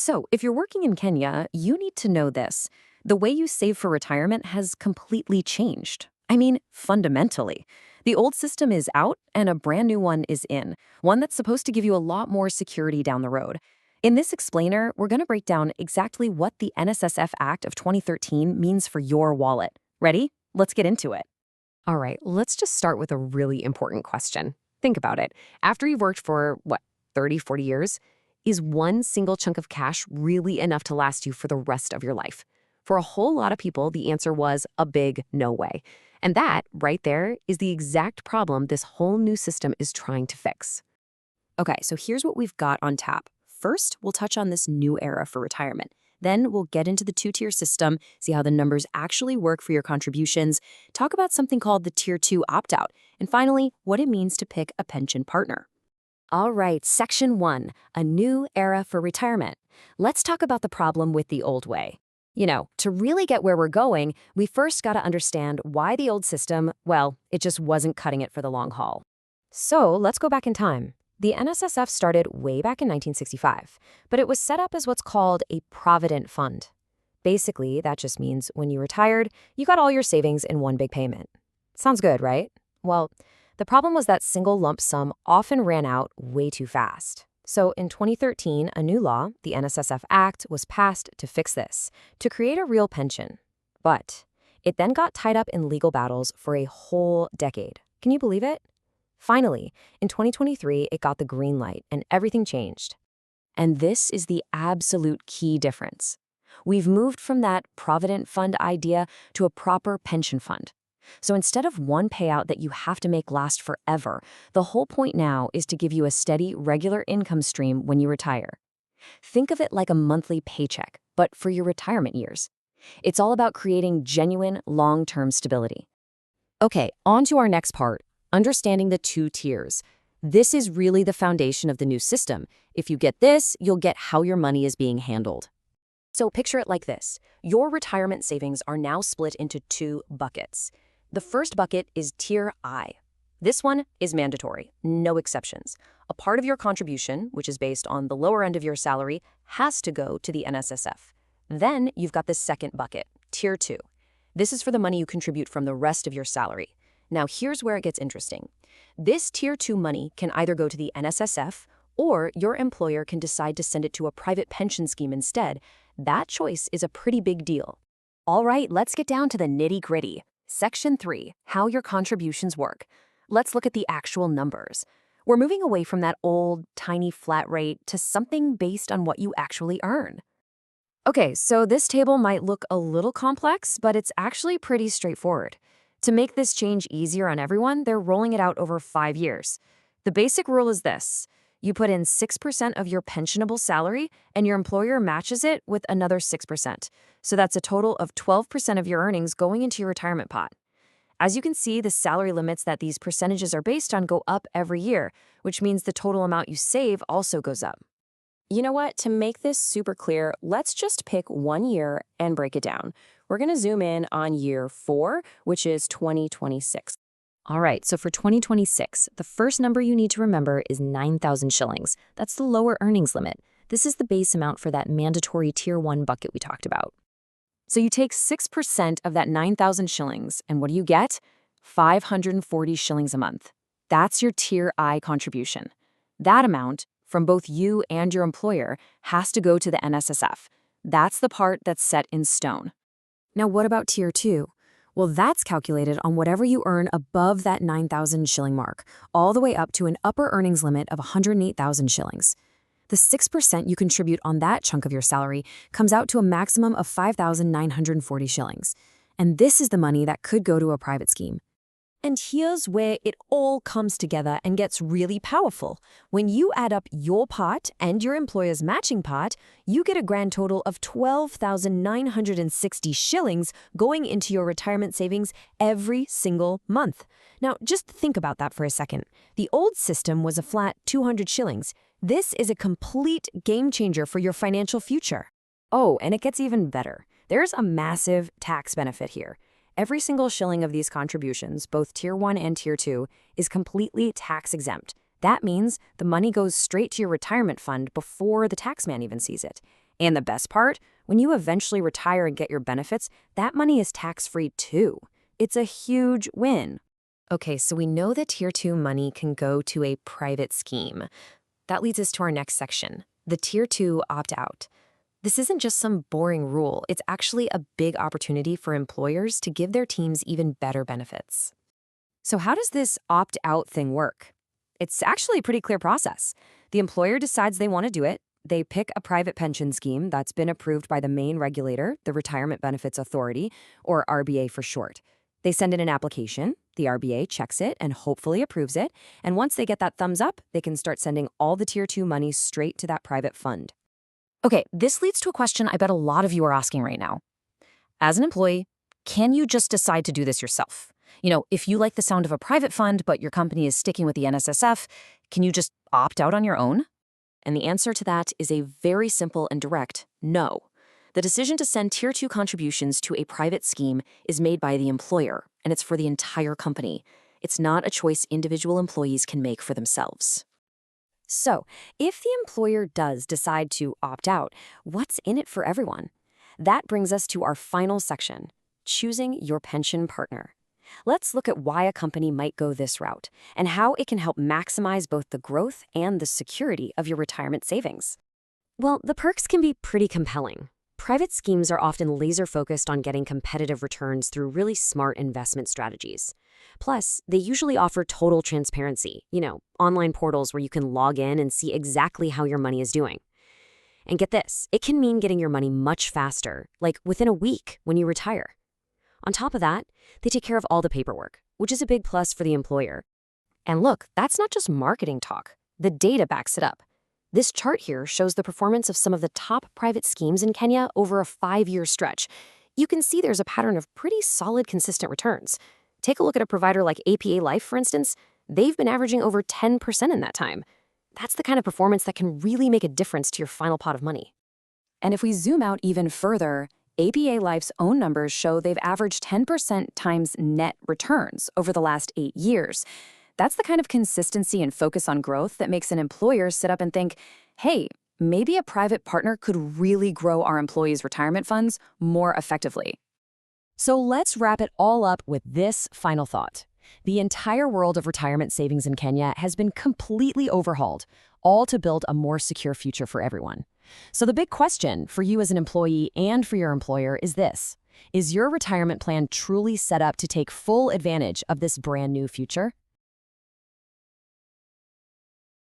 So, if you're working in Kenya, you need to know this. The way you save for retirement has completely changed. I mean, fundamentally. The old system is out and a brand new one is in, one that's supposed to give you a lot more security down the road. In this explainer, we're going to break down exactly what the NSSF Act of 2013 means for your wallet. Ready? Let's get into it. All right, let's just start with a really important question. Think about it. After you've worked for, 30, 40 years, is one single chunk of cash really enough to last you for the rest of your life? For a whole lot of people, the answer was a big no way. And that, right there, is the exact problem this whole new system is trying to fix. Okay, so here's what we've got on tap. First, we'll touch on this new era for retirement. Then we'll get into the two-tier system, see how the numbers actually work for your contributions, talk about something called the Tier 2 opt-out, and finally, what it means to pick a pension partner. All right, Section 1, a new era for retirement. Let's talk about the problem with the old way. To really get where we're going, we first got to understand why the old system, it just wasn't cutting it for the long haul. So let's go back in time. The NSSF started way back in 1965, but it was set up as what's called a provident fund. Basically, that just means when you retired, you got all your savings in one big payment. Sounds good, right? Well, the problem was that single lump sum often ran out way too fast. So in 2013, a new law, the NSSF Act, was passed to fix this, to create a real pension. But it then got tied up in legal battles for a whole decade. Can you believe it? Finally, in 2023, it got the green light and everything changed. And this is the absolute key difference. We've moved from that provident fund idea to a proper pension fund. So instead of one payout that you have to make last forever, the whole point now is to give you a steady, regular income stream when you retire. Think of it like a monthly paycheck, but for your retirement years. It's all about creating genuine, long-term stability. Okay, on to our next part, understanding the two tiers. This is really the foundation of the new system. If you get this, you'll get how your money is being handled. So picture it like this. Your retirement savings are now split into two buckets. The first bucket is Tier I. This one is mandatory, no exceptions. A part of your contribution, which is based on the lower end of your salary, has to go to the NSSF. Then you've got the second bucket, Tier 2. This is for the money you contribute from the rest of your salary. Now here's where it gets interesting. This Tier 2 money can either go to the NSSF or your employer can decide to send it to a private pension scheme instead. That choice is a pretty big deal. All right, let's get down to the nitty-gritty. Section 3, how your contributions work. Let's look at the actual numbers. We're moving away from that old, tiny flat rate to something based on what you actually earn. Okay, so this table might look a little complex, but it's actually pretty straightforward. To make this change easier on everyone, they're rolling it out over 5 years. The basic rule is this. You put in 6% of your pensionable salary, and your employer matches it with another 6%. So that's a total of 12% of your earnings going into your retirement pot. As you can see, the salary limits that these percentages are based on go up every year, which means the total amount you save also goes up. You know what? To make this super clear, let's just pick 1 year and break it down. We're going to zoom in on year 4, which is 2026. All right, so for 2026, the first number you need to remember is 9,000 shillings. That's the lower earnings limit. This is the base amount for that mandatory Tier 1 bucket we talked about. So you take 6% of that 9,000 shillings, and what do you get? 540 shillings a month. That's your Tier I contribution. That amount, from both you and your employer, has to go to the NSSF. That's the part that's set in stone. Now, what about Tier 2? Well, that's calculated on whatever you earn above that 9,000 shilling mark, all the way up to an upper earnings limit of 108,000 shillings. The 6% you contribute on that chunk of your salary comes out to a maximum of 5,940 shillings. And this is the money that could go to a private scheme. And here's where it all comes together and gets really powerful. When you add up your pot and your employer's matching pot, you get a grand total of 12,960 shillings going into your retirement savings every single month. Now, just think about that for a second. The old system was a flat 200 shillings. This is a complete game changer for your financial future. Oh, and it gets even better. There's a massive tax benefit here. Every single shilling of these contributions, both Tier 1 and Tier 2, is completely tax exempt. That means the money goes straight to your retirement fund before the taxman even sees it. And the best part, when you eventually retire and get your benefits, that money is tax-free too. It's a huge win. Okay, so we know that Tier 2 money can go to a private scheme. That leads us to our next section, the Tier 2 opt-out. This isn't just some boring rule. It's actually a big opportunity for employers to give their teams even better benefits. So how does this opt-out thing work? It's actually a pretty clear process. The employer decides they want to do it. They pick a private pension scheme that's been approved by the main regulator, the Retirement Benefits Authority, or RBA for short. They send in an application, the RBA checks it and hopefully approves it, and once they get that thumbs up, they can start sending all the Tier 2 money straight to that private fund. Okay, this leads to a question I bet a lot of you are asking right now. As an employee, can you just decide to do this yourself? If you like the sound of a private fund, but your company is sticking with the NSSF, can you just opt out on your own? And the answer to that is a very simple and direct no. The decision to send Tier 2 contributions to a private scheme is made by the employer, and it's for the entire company. It's not a choice individual employees can make for themselves. So, if the employer does decide to opt out, what's in it for everyone? That brings us to our final section, choosing your pension partner. Let's look at why a company might go this route and how it can help maximize both the growth and the security of your retirement savings. Well, the perks can be pretty compelling. Private schemes are often laser-focused on getting competitive returns through really smart investment strategies. Plus, they usually offer total transparency, online portals where you can log in and see exactly how your money is doing. And get this, it can mean getting your money much faster, like within a week when you retire. On top of that, they take care of all the paperwork, which is a big plus for the employer. And look, that's not just marketing talk. The data backs it up. This chart here shows the performance of some of the top private schemes in Kenya over a 5-year stretch. You can see there's a pattern of pretty solid, consistent returns. Take a look at a provider like APA Life, for instance. They've been averaging over 10% in that time. That's the kind of performance that can really make a difference to your final pot of money. And if we zoom out even further, APA Life's own numbers show they've averaged 10% times net returns over the last 8 years. That's the kind of consistency and focus on growth that makes an employer sit up and think, hey, maybe a private partner could really grow our employees' retirement funds more effectively. So let's wrap it all up with this final thought. The entire world of retirement savings in Kenya has been completely overhauled, all to build a more secure future for everyone. So the big question for you as an employee and for your employer is this: is your retirement plan truly set up to take full advantage of this brand new future?